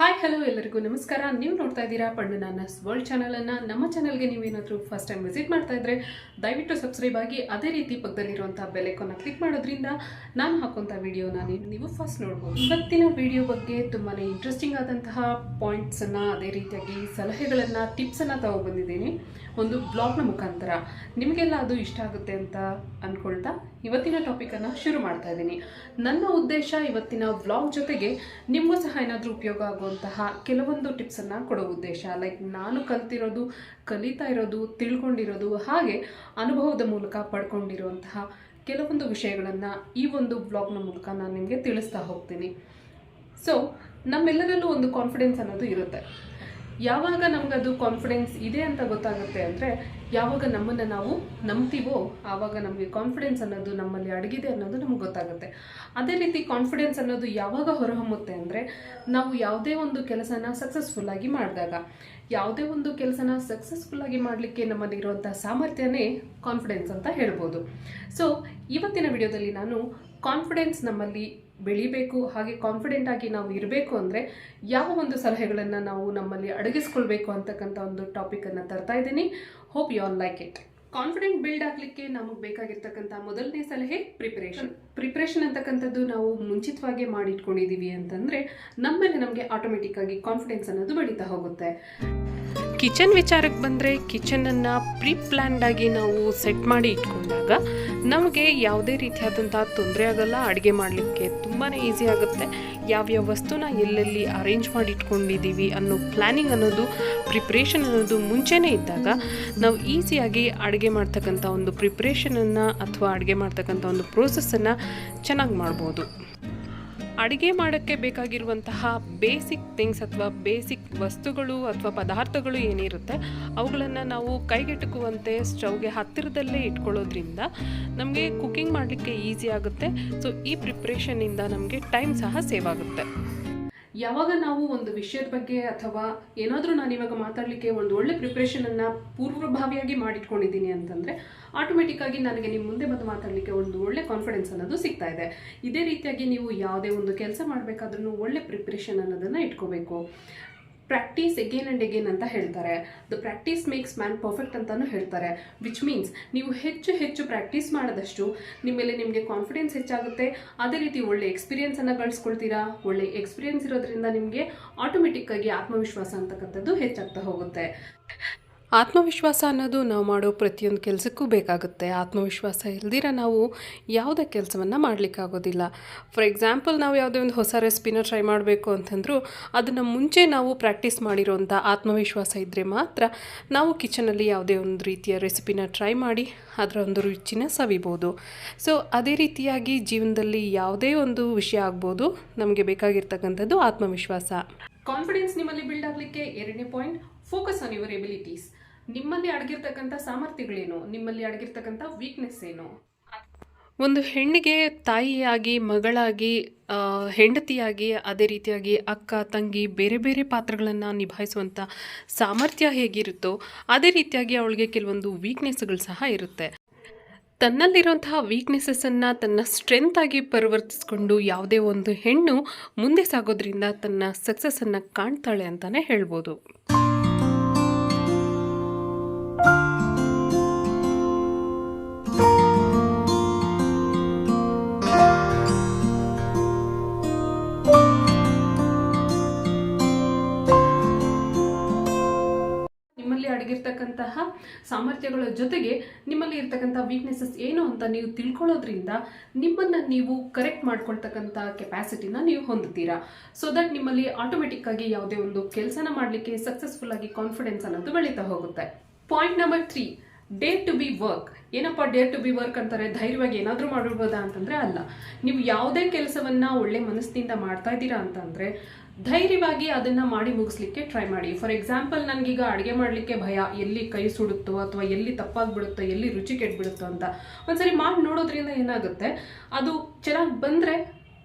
Hi hello ಎಲ್ಲರಿಗೂ ನಮಸ್ಕಾರ. ನೀವು ನೋಡ್ತಾ ಇದ್ದೀರಾ ಪಂಡು ನಾನಸ್ ವರ್ಲ್ಡ್ ಚಾನಲನ್ನು. ನಮ್ಮ ಚಾನಲ್ಗೆ ನೀವೇನಾದರೂ ಫಸ್ಟ್ ಟೈಮ್ ವಿಸಿಟ್ ಮಾಡ್ತಾ ಇದ್ರೆ ದಯವಿಟ್ಟು ಸಬ್ಸ್ಕ್ರೈಬ್ ಆಗಿ, ಅದೇ ರೀತಿ ಪಕ್ಕದಲ್ಲಿರುವಂಥ ಬೆಲ್ ಐಕಾನ್ನ ಕ್ಲಿಕ್ ಮಾಡೋದ್ರಿಂದ ನಾನು ಹಾಕುವಂಥ ವಿಡಿಯೋನ ನೀವು ಫಸ್ಟ್ ನೋಡ್ಬೋದು. ಇವತ್ತಿನ ವಿಡಿಯೋ ಬಗ್ಗೆ ತುಂಬಾ ಇಂಟ್ರೆಸ್ಟಿಂಗ್ ಆದಂತಹ ಪಾಯಿಂಟ್ಸನ್ನು, ಅದೇ ರೀತಿಯಾಗಿ ಸಲಹೆಗಳನ್ನು, ಟಿಪ್ಸನ್ನು ತಗೊಬಂದಿದ್ದೀನಿ ಒಂದು ಬ್ಲಾಗ್ನ ಮುಖಾಂತರ. ನಿಮಗೆಲ್ಲ ಅದು ಇಷ್ಟ ಆಗುತ್ತೆ ಅಂತ ಅಂದ್ಕೊಳ್ತಾ ಇವತ್ತಿನ ಟಾಪಿಕನ್ನು ಶುರು ಮಾಡ್ತಾ ಇದ್ದೀನಿ. ನನ್ನ ಉದ್ದೇಶ ಇವತ್ತಿನ ವ್ಲಾಗ್ ಜೊತೆಗೆ ನಿಮಗೂ ಸಹ ಏನಾದರೂ ಉಪಯೋಗ ಆಗುವಂತಹ ಕೆಲವೊಂದು ಟಿಪ್ಸನ್ನು ಕೊಡೋ ಉದ್ದೇಶ. ಲೈಕ್ ನಾನು ಕಲ್ತಿರೋದು, ಕಲಿತಾ ಇರೋದು, ತಿಳ್ಕೊಂಡಿರೋದು, ಹಾಗೆ ಅನುಭವದ ಮೂಲಕ ಪಡ್ಕೊಂಡಿರುವಂತಹ ಕೆಲವೊಂದು ವಿಷಯಗಳನ್ನು ಈ ಒಂದು ವ್ಲಾಗ್ನ ಮೂಲಕ ನಾನು ನಿಮಗೆ ತಿಳಿಸ್ತಾ ಹೋಗ್ತೀನಿ. ಸೊ ನಮ್ಮೆಲ್ಲರಲ್ಲೂ ಒಂದು ಕಾನ್ಫಿಡೆನ್ಸ್ ಅನ್ನೋದು ಇರುತ್ತೆ. ಯಾವಾಗ ನಮಗದು ಕಾನ್ಫಿಡೆನ್ಸ್ ಇದೆ ಅಂತ ಗೊತ್ತಾಗುತ್ತೆ ಅಂದರೆ ಯಾವಾಗ ನಮ್ಮನ್ನು ನಾವು ನಂಬ್ತೀವೋ ಆವಾಗ ನಮಗೆ ಕಾನ್ಫಿಡೆನ್ಸ್ ಅನ್ನೋದು ನಮ್ಮಲ್ಲಿ ಅಡಗಿದೆ ಅನ್ನೋದು ನಮ್ಗೆ ಗೊತ್ತಾಗುತ್ತೆ. ಅದೇ ರೀತಿ ಕಾನ್ಫಿಡೆನ್ಸ್ ಅನ್ನೋದು ಯಾವಾಗ ಹೊರಹೊಮ್ಮುತ್ತೆ ಅಂದರೆ ನಾವು ಯಾವುದೇ ಒಂದು ಕೆಲಸನ ಸಕ್ಸಸ್ಫುಲ್ಲಾಗಿ ಮಾಡಿದಾಗ. ಯಾವುದೇ ಒಂದು ಕೆಲಸನ ಸಕ್ಸಸ್ಫುಲ್ಲಾಗಿ ಮಾಡಲಿಕ್ಕೆ ನಮ್ಮಲ್ಲಿರುವಂಥ ಸಾಮರ್ಥ್ಯನೇ ಕಾನ್ಫಿಡೆನ್ಸ್ ಅಂತ ಹೇಳ್ಬೋದು. ಸೊ ಇವತ್ತಿನ ವಿಡಿಯೋದಲ್ಲಿ ನಾನು ಕಾನ್ಫಿಡೆನ್ಸ್ ನಮ್ಮಲ್ಲಿ ಬೆಳಿಬೇಕು, ಹಾಗೆ ಕಾನ್ಫಿಡೆಂಟ್ ಆಗಿ ನಾವು ಇರಬೇಕು ಅಂದರೆ ಯಾವ ಒಂದು ಸಲಹೆಗಳನ್ನು ನಾವು ನಮ್ಮಲ್ಲಿ ಅಡಗಿಸ್ಕೊಳ್ಬೇಕು ಅಂತಕ್ಕಂಥ ಒಂದು ಟಾಪಿಕನ್ನು ತರ್ತಾ ಇದ್ದೀನಿ. Hope you all like it. Confident build ಆಗಲಿಕ್ಕೆ ನಮಗೆ ಬೇಕಾಗಿರ್ತಕ್ಕಂಥ ಮೊದಲನೇ ಸಲಹೆ ಪ್ರಿಪ್ರೇಷನ್ ಅಂತಕ್ಕಂಥದ್ದು ನಾವು ಮುಂಚಿತವಾಗಿ ಮಾಡಿಟ್ಕೊಂಡಿದ್ದೀವಿ ಅಂತಂದರೆ ನಮ್ಮ ಮೇಲೆ ನಮಗೆ ಆಟೋಮೆಟಿಕ್ ಆಗಿ ಕಾನ್ಫಿಡೆನ್ಸ್ ಅನ್ನೋದು ಬೆಳೀತಾ ಹೋಗುತ್ತೆ. ಕಿಚನ್ ವಿಚಾರಕ್ಕೆ ಬಂದರೆ ಕಿಚನನ್ನು ಪ್ರೀ ಪ್ಲ್ಯಾನ್ಡ್ ಆಗಿ ನಾವು ಸೆಟ್ ಮಾಡಿ ಇಟ್ಕೊಂಡಾಗ ನಮಗೆ ಯಾವುದೇ ರೀತಿಯಾದಂಥ ತೊಂದರೆ ಆಗಲ್ಲ. ಅಡುಗೆ ಮಾಡಲಿಕ್ಕೆ ತುಂಬಾ ಈಸಿ ಆಗುತ್ತೆ. ಯಾವ್ಯಾವ ವಸ್ತುನ ಎಲ್ಲೆಲ್ಲಿ ಅರೇಂಜ್ ಮಾಡಿ ಇಟ್ಕೊಂಡಿದ್ದೀವಿ ಅನ್ನೋ ಪ್ಲ್ಯಾನಿಂಗ್ ಅನ್ನೋದು, ಪ್ರಿಪ್ರೇಷನ್ ಅನ್ನೋದು ಮುಂಚೆನೇ ಇದ್ದಾಗ ನಾವು ಈಸಿಯಾಗಿ ಅಡುಗೆ ಮಾಡ್ತಕ್ಕಂಥ ಒಂದು ಪ್ರಿಪ್ರೇಷನನ್ನು ಅಥವಾ ಅಡುಗೆ ಮಾಡ್ತಕ್ಕಂಥ ಒಂದು ಪ್ರೋಸೆಸ್ಸನ್ನು ಚೆನ್ನಾಗಿ ಮಾಡ್ಬೋದು. ಅಡುಗೆ ಮಾಡೋಕ್ಕೆ ಬೇಕಾಗಿರುವಂತಹ ಬೇಸಿಕ್ ಥಿಂಗ್ಸ್ ಅಥವಾ ಬೇಸಿಕ್ ವಸ್ತುಗಳು ಅಥವಾ ಪದಾರ್ಥಗಳು ಏನಿರುತ್ತೆ ಅವುಗಳನ್ನು ನಾವು ಕೈಗೆಟುಕುವಂತೆ ಸ್ಟವ್ಗೆ ಹತ್ತಿರದಲ್ಲೇ ಇಟ್ಕೊಳ್ಳೋದ್ರಿಂದ ನಮಗೆ ಕುಕ್ಕಿಂಗ್ ಮಾಡಲಿಕ್ಕೆ ಈಸಿ ಆಗುತ್ತೆ. ಸೊ ಈ ಪ್ರಿಪ್ರೇಷನ್ನಿಂದ ನಮಗೆ ಟೈಮ್ ಸಹ ಸೇವ್ ಆಗುತ್ತೆ. ಯಾವಾಗ ನಾವು ಒಂದು ವಿಷಯದ ಬಗ್ಗೆ ಅಥವಾ ಏನಾದರೂ ನಾನು ಇವಾಗ ಮಾತಾಡಲಿಕ್ಕೆ ಒಂದು ಒಳ್ಳೆ ಪ್ರಿಪ್ರೇಷನನ್ನು ಪೂರ್ವಭಾವಿಯಾಗಿ ಮಾಡಿಟ್ಕೊಂಡಿದ್ದೀನಿ ಅಂತಂದರೆ ಆಟೋಮೆಟಿಕ್ಕಾಗಿ ನನಗೆ ನಿಮ್ಮ ಮುಂದೆ ಬಂದು ಮಾತಾಡಲಿಕ್ಕೆ ಒಂದು ಒಳ್ಳೆ ಕಾನ್ಫಿಡೆನ್ಸ್ ಅನ್ನೋದು ಸಿಗ್ತಾ ಇದೆ. ಇದೇ ರೀತಿಯಾಗಿ ನೀವು ಯಾವುದೇ ಒಂದು ಕೆಲಸ ಮಾಡಬೇಕಾದ್ರೂ ಒಳ್ಳೆ ಪ್ರಿಪ್ರೇಷನ್ ಅನ್ನೋದನ್ನು ಇಟ್ಕೋಬೇಕು. ಪ್ರಾಕ್ಟೀಸ್ ಎಗೇನ್ ಆ್ಯಂಡ್ ಎಗೇನ್ ಅಂತ ಹೇಳ್ತಾರೆ. The practice makes man perfect ಅಂತಲೂ ಹೇಳ್ತಾರೆ. ವಿಚ್ ಮೀನ್ಸ್ ನೀವು ಹೆಚ್ಚು ಹೆಚ್ಚು ಪ್ರಾಕ್ಟೀಸ್ ಮಾಡಿದಷ್ಟು ನಿಮ್ಮ ಮೇಲೆ ನಿಮಗೆ ಕಾನ್ಫಿಡೆನ್ಸ್ ಹೆಚ್ಚಾಗುತ್ತೆ. ಅದೇ ರೀತಿ ಒಳ್ಳೆ ಎಕ್ಸ್ಪೀರಿಯೆನ್ಸನ್ನು ಗಳಿಸ್ಕೊಳ್ತೀರಾ. ಒಳ್ಳೆ ಎಕ್ಸ್ಪೀರಿಯೆನ್ಸ್ ಇರೋದ್ರಿಂದ ನಿಮಗೆ ಆಟೋಮೆಟಿಕ್ಕಾಗಿ ಆತ್ಮವಿಶ್ವಾಸ ಅಂತಕ್ಕಂಥದ್ದು ಹೆಚ್ಚಾಗ್ತಾ ಹೋಗುತ್ತೆ. ಆತ್ಮವಿಶ್ವಾಸ ಅನ್ನೋದು ನಾವು ಮಾಡೋ ಪ್ರತಿಯೊಂದು ಕೆಲಸಕ್ಕೂ ಬೇಕಾಗುತ್ತೆ. ಆತ್ಮವಿಶ್ವಾಸ ಇಲ್ದಿರ ನಾವು ಯಾವುದೇ ಕೆಲಸವನ್ನು ಮಾಡಲಿಕ್ಕಾಗೋದಿಲ್ಲ. ಫಾರ್ ಎಕ್ಸಾಂಪಲ್, ನಾವು ಯಾವುದೇ ಒಂದು ಹೊಸ ರೆಸಿಪಿನ ಟ್ರೈ ಮಾಡಬೇಕು ಅಂತಂದರೂ ಅದನ್ನು ಮುಂಚೆ ನಾವು ಪ್ರಾಕ್ಟೀಸ್ ಮಾಡಿರೋಂಥ ಆತ್ಮವಿಶ್ವಾಸ ಇದ್ದರೆ ಮಾತ್ರ ನಾವು ಕಿಚನಲ್ಲಿ ಯಾವುದೇ ಒಂದು ರೀತಿಯ ರೆಸಿಪಿನ ಟ್ರೈ ಮಾಡಿ ಅದರ ಒಂದು ರುಚಿನ ಸವಿಬೋದು. ಸೊ ಅದೇ ರೀತಿಯಾಗಿ ಜೀವನದಲ್ಲಿ ಯಾವುದೇ ಒಂದು ವಿಷಯ ಆಗ್ಬೋದು, ನಮಗೆ ಬೇಕಾಗಿರ್ತಕ್ಕಂಥದ್ದು ಆತ್ಮವಿಶ್ವಾಸ. ಕಾನ್ಫಿಡೆನ್ಸ್ ನಿಮ್ಮಲ್ಲಿ ಬಿಲ್ಡ್ ಆಗಲಿಕ್ಕೆ ಎರಡನೇ point, focus on your abilities. ನಿಮ್ಮಲ್ಲಿ ಅಡಗಿರ್ತಕ್ಕಂಥ ಸಾಮರ್ಥ್ಯಗಳೇನು, ನಿಮ್ಮಲ್ಲಿ ಅಡಗಿರ್ತಕ್ಕಂಥ ವೀಕ್ನೆಸ್ ಏನು. ಒಂದು ಹೆಣ್ಣಿಗೆ ತಾಯಿಯಾಗಿ, ಮಗಳಾಗಿ, ಹೆಂಡತಿಯಾಗಿ, ಅದೇ ರೀತಿಯಾಗಿ ಅಕ್ಕ, ತಂಗಿ, ಬೇರೆ ಬೇರೆ ಪಾತ್ರಗಳನ್ನು ನಿಭಾಯಿಸುವಂಥ ಸಾಮರ್ಥ್ಯ ಹೇಗಿರುತ್ತೋ ಅದೇ ರೀತಿಯಾಗಿ ಅವಳಿಗೆ ಕೆಲವೊಂದು ವೀಕ್ನೆಸ್ಗಳು ಸಹ ಇರುತ್ತೆ. ತನ್ನಲ್ಲಿರುವಂತಹ ವೀಕ್ನೆಸ್ಸನ್ನು ತನ್ನ ಸ್ಟ್ರೆಂತ್ ಆಗಿ ಪರಿವರ್ತಿಸ್ಕೊಂಡು ಯಾವುದೇ ಒಂದು ಹೆಣ್ಣು ಮುಂದೆ ಸಾಗೋದ್ರಿಂದ ತನ್ನ ಸಕ್ಸಸ್ಸನ್ನು ಕಾಣ್ತಾಳೆ ಅಂತಲೇ ಹೇಳ್ಬೋದು. ಅಡಗಿರ್ತಕ್ಕಂತಹ ಸಾಮರ್ಥ್ಯಗಳ ಜೊತೆಗೆ ನಿಮ್ಮಲ್ಲಿ ಇರ್ತಕ್ಕಂಥ ವೀಕ್ನೆಸಸ್ ಏನು ಅಂತ ನೀವು ತಿಳ್ಕೊಳ್ಳೋದ್ರಿಂದ ನಿಮ್ಮನ್ನು ನೀವು ಕರೆಕ್ಟ್ ಮಾಡ್ಕೊಳ್ತಕ್ಕಂಥ ಕೆಪಾಸಿಟಿನ ನೀವು ಹೊಂದುತ್ತೀರಾ. ಸೊ ದಟ್ ನಿಮ್ಮಲ್ಲಿ ಆಟೋಮೆಟಿಕ್ ಆಗಿ ಯಾವುದೇ ಒಂದು ಕೆಲಸನ ಮಾಡಲಿಕ್ಕೆ ಸಕ್ಸಸ್ಫುಲ್ ಆಗಿ ಕಾನ್ಫಿಡೆನ್ಸ್ ಅನ್ನೋದು ಬೆಳೀತಾ ಹೋಗುತ್ತೆ. Point number 3, dare to be work. ಏನಪ್ಪ ಡೇರ್ ಟು ಬಿ ವರ್ಕ್ ಅಂತಾರೆ? ಧೈರ್ಯವಾಗಿ ಏನಾದರೂ ಮಾಡಿರ್ಬೋದಾ ಅಂತಂದರೆ ಅಲ್ಲ. ನೀವು ಯಾವುದೇ ಕೆಲಸವನ್ನು ಒಳ್ಳೆ ಮನಸ್ಸಿನಿಂದ ಮಾಡ್ತಾ ಇದ್ದೀರಾ ಅಂತಂದರೆ ಧೈರ್ಯವಾಗಿ ಅದನ್ನು ಮಾಡಿ ಮುಗಿಸ್ಲಿಕ್ಕೆ ಟ್ರೈ ಮಾಡಿ. ಫಾರ್ ಎಕ್ಸಾಂಪಲ್, ನನಗೀಗ ಅಡುಗೆ ಮಾಡಲಿಕ್ಕೆ ಭಯ, ಎಲ್ಲಿ ಕೈ ಸುಡುತ್ತೋ ಅಥವಾ ಎಲ್ಲಿ ತಪ್ಪಾಗಿಬಿಡುತ್ತೋ, ಎಲ್ಲಿ ರುಚಿ ಕೆಟ್ಬಿಡುತ್ತೋ ಅಂತ ಒಂದ್ಸರಿ ಮಾಡಿ ನೋಡೋದ್ರಿಂದ ಏನಾಗುತ್ತೆ, ಅದು ಚೆನ್ನಾಗಿ ಬಂದರೆ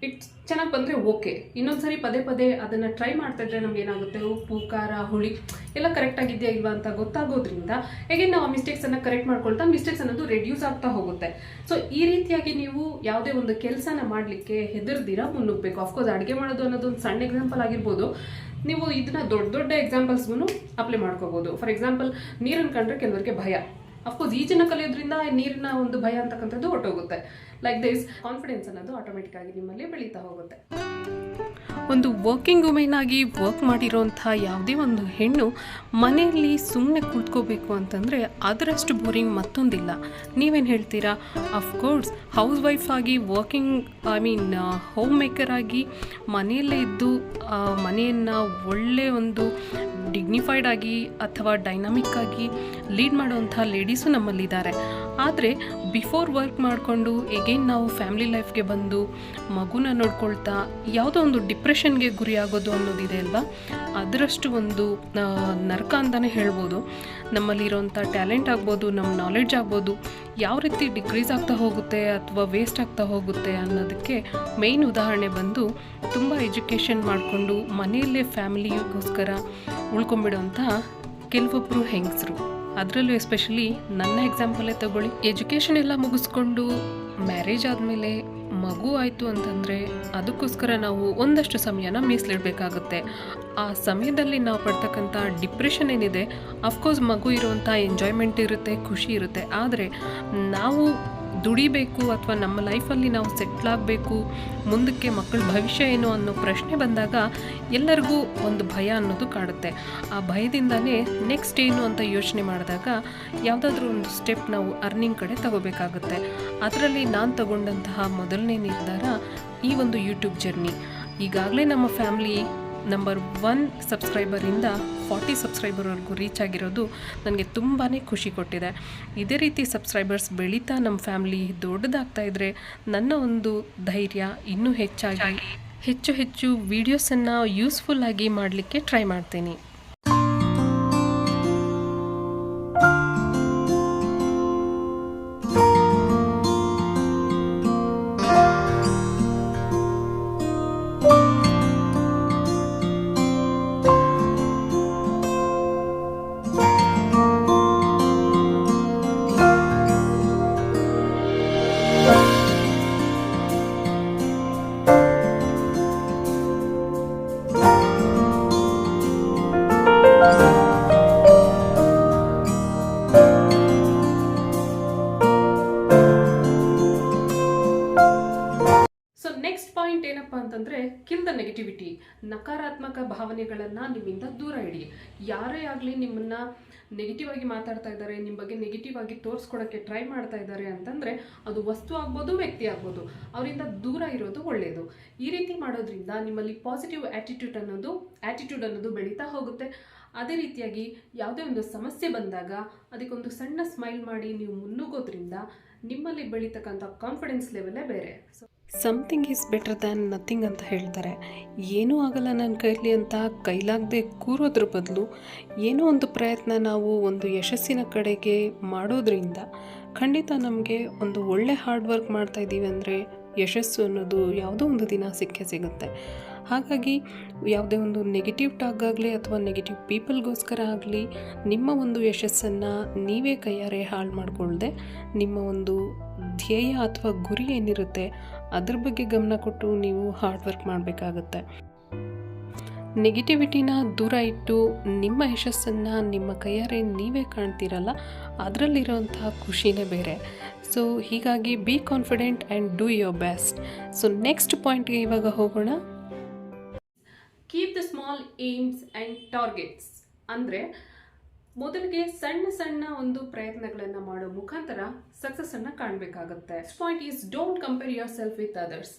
ಚೆನ್ನಾಗಿ ಬಂದರೆ ಓಕೆ. ಇನ್ನೊಂದ್ಸರಿ ಪದೇ ಪದೇ ಅದನ್ನು ಟ್ರೈ ಮಾಡ್ತಾ ಇದ್ರೆ ನಮ್ಗೆ ಏನಾಗುತ್ತೆ, ಉಪ್ಪು, ಖಾರ, ಹುಳಿ ಎಲ್ಲ ಕರೆಕ್ಟಾಗಿದೆಯಾ ಇಲ್ವಾ ಅಂತ ಗೊತ್ತಾಗೋದ್ರಿಂದ ಹೇಗೆ ನಾವು ಆ ಮಿಸ್ಟೇಕ್ಸನ್ನು ಕರೆಕ್ಟ್ ಮಾಡ್ಕೊಳ್ತಾ ಮಿಸ್ಟೇಕ್ಸ್ ಅನ್ನೋದು ರೆಡ್ಯೂಸ್ ಆಗ್ತಾ ಹೋಗುತ್ತೆ. ಸೊ ಈ ರೀತಿಯಾಗಿ ನೀವು ಯಾವುದೇ ಒಂದು ಕೆಲಸನ ಮಾಡಲಿಕ್ಕೆ ಹೆದರ್ದಿರ ಮುನ್ನುಗ್ಬೇಕು. ಆಫ್ಕೋರ್ಸ್ ಅಡುಗೆ ಮಾಡೋದು ಅನ್ನೋದು ಒಂದು ಸಣ್ಣ ಎಕ್ಸಾಂಪಲ್ ಆಗಿರ್ಬೋದು. ನೀವು ಇದನ್ನ ದೊಡ್ಡ ದೊಡ್ಡ ಎಕ್ಸಾಂಪಲ್ಸ್ಗೂ ಅಪ್ಲೈ ಮಾಡ್ಕೋಬೋದು. ಫಾರ್ ಎಕ್ಸಾಂಪಲ್, ನೀರನ್ನು ಕಂಡ್ರೆ ಕೆಲವರಿಗೆ ಭಯ. ಅಫ್ಕೋರ್ಸ್ ಈಜನ್ನ ಕಲಿಯೋದ್ರಿಂದ ನೀರಿನ ಒಂದು ಭಯ ಅಂತಕ್ಕಂಥದ್ದು ಹೊರಟೋಗುತ್ತೆ. ಲೈಕ್ ದಿಸ್ ಕಾನ್ಫಿಡೆನ್ಸ್ ಅನ್ನೋದು ಆಟೋಮೆಟಿಕ್ ಆಗಿ ನಿಮ್ಮಲ್ಲಿ ಬೆಳೀತಾ ಹೋಗುತ್ತೆ. ಒಂದು ವರ್ಕಿಂಗ್ ವುಮೆನ್ ಆಗಿ ವರ್ಕ್ ಮಾಡಿರೋಂಥ ಯಾವುದೇ ಒಂದು ಹೆಣ್ಣು ಮನೆಯಲ್ಲಿ ಸುಮ್ಮನೆ ಕೂತ್ಕೋಬೇಕು ಅಂತಂದರೆ ಅದರಷ್ಟು ಬೋರಿಂಗ್ ಮತ್ತೊಂದಿಲ್ಲ. ನೀವೇನು ಹೇಳ್ತೀರಾ? ಅಫ್ಕೋರ್ಸ್ ಹೌಸ್ ವೈಫ್ ಆಗಿ ವರ್ಕಿಂಗ್ ಹೋಮ್ ಮೇಕರ್ ಆಗಿ ಮನೆಯಲ್ಲೇ ಇದ್ದು ಮನೆಯನ್ನು ಒಳ್ಳೆಯ ಒಂದು ಡಿಗ್ನಿಫೈಡ್ ಆಗಿ ಅಥವಾ ಡೈನಾಮಿಕ್ ಆಗಿ ಲೀಡ್ ಮಾಡೋವಂಥ ಲೇಡೀಸು ನಮ್ಮಲ್ಲಿದ್ದಾರೆ. ಆದರೆ ಬಿಫೋರ್ ವರ್ಕ್ ಮಾಡಿಕೊಂಡು ಎಗೇನ್ ನಾವು ಫ್ಯಾಮಿಲಿ ಲೈಫ್ಗೆ ಬಂದು ಮಗುನ ನೋಡ್ಕೊಳ್ತಾ ಯಾವುದೋ ಒಂದು ಡಿಪ್ರೆಷನ್ಗೆ ಗುರಿ ಆಗೋದು ಅನ್ನೋದಿದೆ ಅಲ್ವಾ, ಅದರಷ್ಟು ಒಂದು ನರಕ ಅಂತಲೇ ಹೇಳ್ಬೋದು. ನಮ್ಮಲ್ಲಿರೋಂಥ ಟ್ಯಾಲೆಂಟ್ ಆಗ್ಬೋದು, ನಮ್ಮ ನಾಲೆಡ್ಜ್ ಆಗ್ಬೋದು, ಯಾವ ರೀತಿ ಡಿಕ್ರೀಸ್ ಆಗ್ತಾ ಹೋಗುತ್ತೆ ಅಥವಾ ವೇಸ್ಟ್ ಆಗ್ತಾ ಹೋಗುತ್ತೆ ಅನ್ನೋದಕ್ಕೆ ಮೇಯ್ನ್ ಉದಾಹರಣೆ ಬಂದು ತುಂಬ ಎಜುಕೇಷನ್ ಮಾಡಿಕೊಂಡು ಮನೆಯಲ್ಲೇ ಫ್ಯಾಮಿಲಿಗೋಸ್ಕರ ಉಳ್ಕೊಂಬಿಡೋಂಥ ಕೆಲವೊಬ್ಬರು ಹೆಂಗಸರು. ಅದರಲ್ಲೂ ಎಸ್ಪೆಷಲಿ ನನ್ನ ಎಕ್ಸಾಂಪಲೇ ತಗೊಳ್ಳಿ. ಎಜುಕೇಷನ್ ಎಲ್ಲ ಮುಗಿಸ್ಕೊಂಡು ಮ್ಯಾರೇಜ್ ಆದಮೇಲೆ ಮಗು ಆಯಿತು ಅಂತಂದರೆ ಅದಕ್ಕೋಸ್ಕರ ನಾವು ಒಂದಷ್ಟು ಸಮಯನ ಮೀಸಲಿಡಬೇಕಾಗುತ್ತೆ. ಆ ಸಮಯದಲ್ಲಿ ನಾವು ಪಡ್ತಕ್ಕಂಥ ಡಿಪ್ರೆಷನ್ ಏನಿದೆ, ಅಫ್ಕೋರ್ಸ್ ಮಗು ಇರುವಂಥ ಎಂಜಾಯ್ಮೆಂಟ್ ಇರುತ್ತೆ, ಖುಷಿ ಇರುತ್ತೆ. ಆದರೆ ನಾವು ದುಡಿಬೇಕು ಅಥವಾ ನಮ್ಮ ಲೈಫಲ್ಲಿ ನಾವು ಸೆಟ್ಲ್ ಆಗಬೇಕು, ಮುಂದಕ್ಕೆ ಮಕ್ಕಳ ಭವಿಷ್ಯ ಏನು ಅನ್ನೋ ಪ್ರಶ್ನೆ ಬಂದಾಗ ಎಲ್ಲರಿಗೂ ಒಂದು ಭಯ ಅನ್ನೋದು ಕಾಡುತ್ತೆ. ಆ ಭಯದಿಂದನೇ ನೆಕ್ಸ್ಟ್ ಏನು ಅಂತ ಯೋಚನೆ ಮಾಡಿದಾಗ ಯಾವುದಾದ್ರೂ ಒಂದು ಸ್ಟೆಪ್ ನಾವು ಅರ್ನಿಂಗ್ ಕಡೆ ತಗೋಬೇಕಾಗುತ್ತೆ. ಅದರಲ್ಲಿ ನಾನು ತಗೊಂಡಂತಹ ಮೊದಲನೇ ನಿರ್ಧಾರ ಈ ಒಂದು ಯೂಟ್ಯೂಬ್ ಜರ್ನಿ. ಈಗಾಗಲೇ ನಮ್ಮ ಫ್ಯಾಮ್ಲಿ ನಂಬರ್ 1 ಸಬ್ಸ್ಕ್ರೈಬರಿಂದ 40 ಸಬ್ಸ್ಕ್ರೈಬರ್ವರೆಗೂ ರೀಚ್ ಆಗಿರೋದು ನನಗೆ ತುಂಬಾ ಖುಷಿ ಕೊಟ್ಟಿದೆ. ಇದೇ ರೀತಿ ಸಬ್ಸ್ಕ್ರೈಬರ್ಸ್ ಬೆಳೀತಾ ನಮ್ಮ ಫ್ಯಾಮ್ಲಿ ದೊಡ್ಡದಾಗ್ತಾ ಇದ್ದರೆ ನನ್ನ ಒಂದು ಧೈರ್ಯ ಇನ್ನೂ ಹೆಚ್ಚಾಗಿ ಹೆಚ್ಚು ವೀಡಿಯೋಸನ್ನು ಯೂಸ್ಫುಲ್ಲಾಗಿ ಮಾಡಲಿಕ್ಕೆ ಟ್ರೈ ಮಾಡ್ತೀನಿ. ಏನಪ್ಪ ಅಂತಂದರೆ ಕಿಲ್ ದ ನೆಗೆಟಿವಿಟಿ. ನಕಾರಾತ್ಮಕ ಭಾವನೆಗಳನ್ನು ನಿಮ್ಮಿಂದ ದೂರ ಇಡಿ. ಯಾರೇ ಆಗಲಿ ನಿಮ್ಮನ್ನು ನೆಗೆಟಿವ್ ಆಗಿ ಮಾತಾಡ್ತಾ ಇದ್ದಾರೆ, ನಿಮ್ಮ ಬಗ್ಗೆ ನೆಗೆಟಿವ್ ಆಗಿ ತೋರಿಸ್ಕೊಡೋಕ್ಕೆ ಟ್ರೈ ಮಾಡ್ತಾ ಇದ್ದಾರೆ ಅಂತಂದರೆ ಅದು ವಸ್ತು ಆಗ್ಬೋದು, ವ್ಯಕ್ತಿ ಆಗ್ಬೋದು, ಅವರಿಂದ ದೂರ ಇರೋದು ಒಳ್ಳೆಯದು. ಈ ರೀತಿ ಮಾಡೋದ್ರಿಂದ ನಿಮ್ಮಲ್ಲಿ ಪಾಸಿಟಿವ್ ಆ್ಯಟಿಟ್ಯೂಡ್ ಅನ್ನೋದು ಬೆಳೀತಾ ಹೋಗುತ್ತೆ. ಅದೇ ರೀತಿಯಾಗಿ ಯಾವುದೇ ಒಂದು ಸಮಸ್ಯೆ ಬಂದಾಗ ಅದಕ್ಕೊಂದು ಸಣ್ಣ ಸ್ಮೈಲ್ ಮಾಡಿ ನೀವು ಮುನ್ನುಗ್ಗೋದ್ರಿಂದ ನಿಮ್ಮಲ್ಲಿ ಬೆಳೀತಕ್ಕಂಥ ಕಾನ್ಫಿಡೆನ್ಸ್ ಲೆವೆಲೇ ಬೇರೆ. Something is better than nothing ಅಂತ ಹೇಳ್ತಾರೆ. ಏನೂ ಆಗಲ್ಲ ನನ್ನ ಕೈಲಿ ಅಂತ ಕೈಲಾಗದೆ ಕೂರೋದ್ರ ಬದಲು ಏನೋ ಒಂದು ಪ್ರಯತ್ನ ನಾವು ಒಂದು ಯಶಸ್ಸಿನ ಕಡೆಗೆ ಮಾಡೋದ್ರಿಂದ ಖಂಡಿತ ನಮಗೆ ಒಂದು ಒಳ್ಳೆ ಹಾರ್ಡ್ ವರ್ಕ್ ಮಾಡ್ತಾ ಇದ್ದೀವಿ ಅಂದರೆ ಯಶಸ್ಸು ಅನ್ನೋದು ಯಾವುದೋ ಒಂದು ದಿನ ಸಿಕ್ಕೇ ಸಿಗುತ್ತೆ. ಹಾಗಾಗಿ ಯಾವುದೇ ಒಂದು ನೆಗೆಟಿವ್ ಟಾಕ್ ಆಗಲಿ ಅಥವಾ ನೆಗೆಟಿವ್ ಪೀಪಲ್ಗೋಸ್ಕರ ಆಗಲಿ ನಿಮ್ಮ ಒಂದು ಯಶಸ್ಸನ್ನು ನೀವೇ ಕೈಯಾರೆ ಹಾಳು ಮಾಡಿಕೊಳ್ಳದೆ ನಿಮ್ಮ ಒಂದು ಧ್ಯೇಯ ಅಥವಾ ಗುರಿ ಏನಿರುತ್ತೆ ಅದ್ರ ಬಗ್ಗೆ ಗಮನ ಕೊಟ್ಟು ನೀವು ಹಾರ್ಡ್ ವರ್ಕ್ ಮಾಡಬೇಕಾಗತ್ತೆ. ನೆಗೆಟಿವಿಟಿನ ದೂರ ಇಟ್ಟು ನಿಮ್ಮ ಯಶಸ್ಸನ್ನು ನಿಮ್ಮ ಕೈಯಾರೆ ನೀವೇ ಕಾಣ್ತೀರಲ್ಲ, ಅದರಲ್ಲಿರೋಂತಹ ಖುಷಿನೇ ಬೇರೆ. ಸೊ ಹೀಗಾಗಿ be confident and do your best. So next ಪಾಯಿಂಟ್ಗೆ ಇವಾಗ ಹೋಗೋಣ. Keep the small aims and targets. ಅಂದರೆ ಮೊದಲಿಗೆ ಸಣ್ಣ ಸಣ್ಣ ಒಂದು ಪ್ರಯತ್ನಗಳನ್ನು ಮಾಡೋ ಮುಖಾಂತರ ಸಕ್ಸಸ್ಸನ್ನು ಕಾಣಬೇಕಾಗತ್ತೆ. Next point is don't compare yourself with others.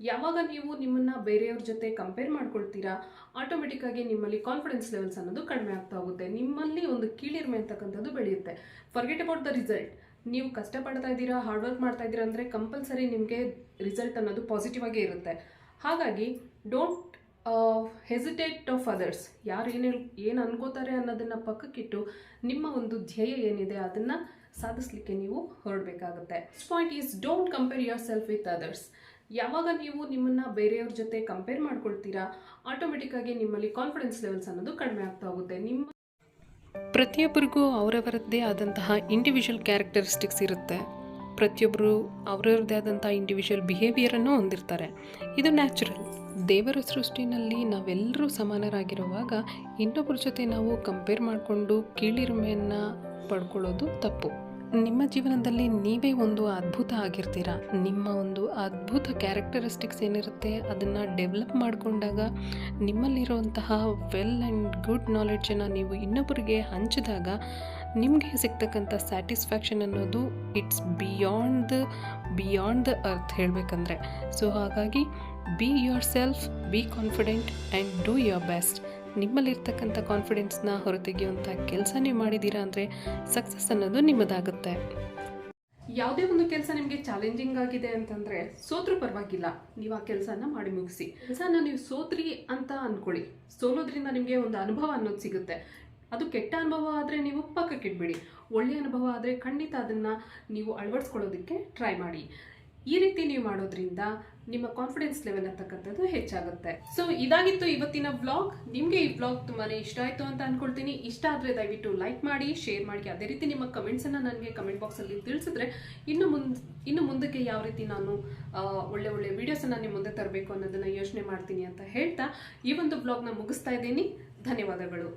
ಯಾವಾಗ ನೀವು ನಿಮ್ಮನ್ನು ಬೇರೆಯವ್ರ ಜೊತೆ ಕಂಪೇರ್ ಮಾಡ್ಕೊಳ್ತೀರಾ, ಆಟೋಮೆಟಿಕ್ಕಾಗಿ ನಿಮ್ಮಲ್ಲಿ ಕಾನ್ಫಿಡೆನ್ಸ್ ಲೆವೆಲ್ಸ್ ಅನ್ನೋದು ಕಡಿಮೆ ಆಗ್ತಾ ಹೋಗುತ್ತೆ. ನಿಮ್ಮಲ್ಲಿ ಒಂದು ಕೀಳಿರಿಮೆ ಅಂತಕ್ಕಂಥದ್ದು ಬೆಳೆಯುತ್ತೆ. Forget about the result. ನೀವು ಕಷ್ಟಪಡ್ತಾ ಇದ್ದೀರಾ, ಹಾರ್ಡ್ ವರ್ಕ್ ಮಾಡ್ತಾ ಇದ್ದೀರಾ ಅಂದರೆ ಕಂಪಲ್ಸರಿ ನಿಮಗೆ ರಿಸಲ್ಟ್ ಅನ್ನೋದು ಪಾಸಿಟಿವ್ ಆಗೇ ಇರುತ್ತೆ. ಹಾಗಾಗಿ ಡೋಂಟ್ ಹೆಸಿಟೇಟ್ ಆಫ್ ಅದರ್ಸ್. ಯಾರು ಏನು ಅನ್ಕೋತಾರೆ ಅನ್ನೋದನ್ನು ಪಕ್ಕಕ್ಕಿಟ್ಟು ನಿಮ್ಮ ಒಂದು ಧ್ಯೇಯ ಏನಿದೆ ಅದನ್ನು ಸಾಧಿಸಲಿಕ್ಕೆ ನೀವು ಹೊರಡಬೇಕಾಗುತ್ತೆ. Next point is don't compare yourself with others. ಯಾವಾಗ ನೀವು ನಿಮ್ಮನ್ನು ಬೇರೆಯವ್ರ ಜೊತೆ ಕಂಪೇರ್ ಮಾಡ್ಕೊಳ್ತೀರಾ, ಆಟೋಮೆಟಿಕ್ಕಾಗಿ ನಿಮ್ಮಲ್ಲಿ ಕಾನ್ಫಿಡೆನ್ಸ್ ಲೆವೆಲ್ಸ್ ಅನ್ನೋದು ಕಡಿಮೆ ಆಗ್ತಾ ಹೋಗುತ್ತೆ. ಪ್ರತಿಯೊಬ್ಬರಿಗೂ ಅವರವರದ್ದೇ ಆದಂತಹ ಇಂಡಿವಿಜುವಲ್ ಕ್ಯಾರೆಕ್ಟರಿಸ್ಟಿಕ್ಸ್ ಇರುತ್ತೆ. ಪ್ರತಿಯೊಬ್ಬರು ಅವರವ್ರದ್ದೇ ಆದಂಥ ಇಂಡಿವಿಜುವಲ್ ಬಿಹೇವಿಯರನ್ನು ಹೊಂದಿರ್ತಾರೆ. ಇದು ನ್ಯಾಚುರಲ್. ದೇವರ ಸೃಷ್ಟಿನಲ್ಲಿ ನಾವೆಲ್ಲರೂ ಸಮಾನರಾಗಿರುವಾಗ ಇನ್ನೊಬ್ಬರ ಜೊತೆ ನಾವು ಕಂಪೇರ್ ಮಾಡಿಕೊಂಡು ಕೀಳಿರಿಮೆಯನ್ನು ಪಡ್ಕೊಳ್ಳೋದು ತಪ್ಪು. ನಿಮ್ಮ ಜೀವನದಲ್ಲಿ ನೀವೇ ಒಂದು ಅದ್ಭುತ ಆಗಿರ್ತೀರ. ನಿಮ್ಮ ಒಂದು ಅದ್ಭುತ ಕ್ಯಾರೆಕ್ಟರಿಸ್ಟಿಕ್ಸ್ ಏನಿರುತ್ತೆ ಅದನ್ನು ಡೆವಲಪ್ ಮಾಡಿಕೊಂಡಾಗ ನಿಮ್ಮಲ್ಲಿರುವಂತಹ ವೆಲ್ ಆ್ಯಂಡ್ ಗುಡ್ ನಾಲೆಡ್ಜನ್ನು ನೀವು ಇನ್ನೊಬ್ಬರಿಗೆ ಹಂಚಿದಾಗ ನಿಮಗೆ ಸಿಗ್ತಕ್ಕಂಥ ಸ್ಯಾಟಿಸ್ಫ್ಯಾಕ್ಷನ್ ಅನ್ನೋದು ಇಟ್ಸ್ ಬಿಯಾಂಡ್ ದ ಅರ್ತ್ ಹೇಳಬೇಕಂದ್ರೆ. ಸೊ ಹಾಗಾಗಿ be yourself, be confident and do your best. ನಿಮ್ಮಲ್ಲಿರ್ತಕ್ಕಂಥ ಕಾನ್ಫಿಡೆನ್ಸ್ನ ಹೊರತೆಗೆಯುವಂಥ ಕೆಲಸ ನೀವು ಮಾಡಿದ್ದೀರಾ ಅಂದರೆ ಸಕ್ಸಸ್ ಅನ್ನೋದು ನಿಮ್ಮದಾಗುತ್ತೆ. ಯಾವುದೇ ಒಂದು ಕೆಲಸ ನಿಮಗೆ ಚಾಲೆಂಜಿಂಗ್ ಆಗಿದೆ ಅಂತಂದರೆ ಸೋತ್ರೂ ಪರವಾಗಿಲ್ಲ, ನೀವು ಆ ಕೆಲಸನ ಮಾಡಿ ಮುಗಿಸಿ. ಕೆಲಸನ ನೀವು ಸೋತ್ರಿ ಅಂತ ಅಂದ್ಕೊಳ್ಳಿ, ಸೋಲೋದ್ರಿಂದ ನಿಮಗೆ ಒಂದು ಅನುಭವ ಅನ್ನೋದು ಸಿಗುತ್ತೆ. ಅದು ಕೆಟ್ಟ ಅನುಭವ ಆದರೆ ನೀವು ಪಕ್ಕಕ್ಕಿಟ್ಬಿಡಿ, ಒಳ್ಳೆಯ ಅನುಭವ ಆದರೆ ಖಂಡಿತ ಅದನ್ನು ನೀವು ಅಳವಡಿಸ್ಕೊಳ್ಳೋದಕ್ಕೆ ಟ್ರೈ ಮಾಡಿ. ಈ ರೀತಿ ನೀವು ಮಾಡೋದ್ರಿಂದ ನಿಮ್ಮ ಕಾನ್ಫಿಡೆನ್ಸ್ ಲೆವೆಲ್ ಅಂತಕ್ಕಂಥದ್ದು ಹೆಚ್ಚಾಗುತ್ತೆ. ಸೊ ಇದಾಗಿತ್ತು ಇವತ್ತಿನ ವ್ಲಾಗ್. ನಿಮಗೆ ಈ ವ್ಲಾಗ್ ತುಂಬಾ ಇಷ್ಟ ಆಯಿತು ಅಂತ ಅಂದ್ಕೊಳ್ತೀನಿ. ಇಷ್ಟ ಆದರೆ ದಯವಿಟ್ಟು ಲೈಕ್ ಮಾಡಿ, ಶೇರ್ ಮಾಡಿ. ಅದೇ ರೀತಿ ನಿಮ್ಮ ಕಮೆಂಟ್ಸನ್ನು ನನಗೆ ಕಮೆಂಟ್ ಬಾಕ್ಸಲ್ಲಿ ತಿಳಿಸಿದ್ರೆ ಇನ್ನು ಮುಂದಕ್ಕೆ ಯಾವ ರೀತಿ ನಾನು ಒಳ್ಳೆ ವೀಡಿಯೋಸನ್ನು ನಿಮ್ಮ ಮುಂದೆ ತರಬೇಕು ಅನ್ನೋದನ್ನು ಯೋಚನೆ ಮಾಡ್ತೀನಿ ಅಂತ ಹೇಳ್ತಾ ಈ ಒಂದು ವ್ಲಾಗ್ನ ಮುಗಿಸ್ತಾ ಇದ್ದೀನಿ. ಧನ್ಯವಾದಗಳು.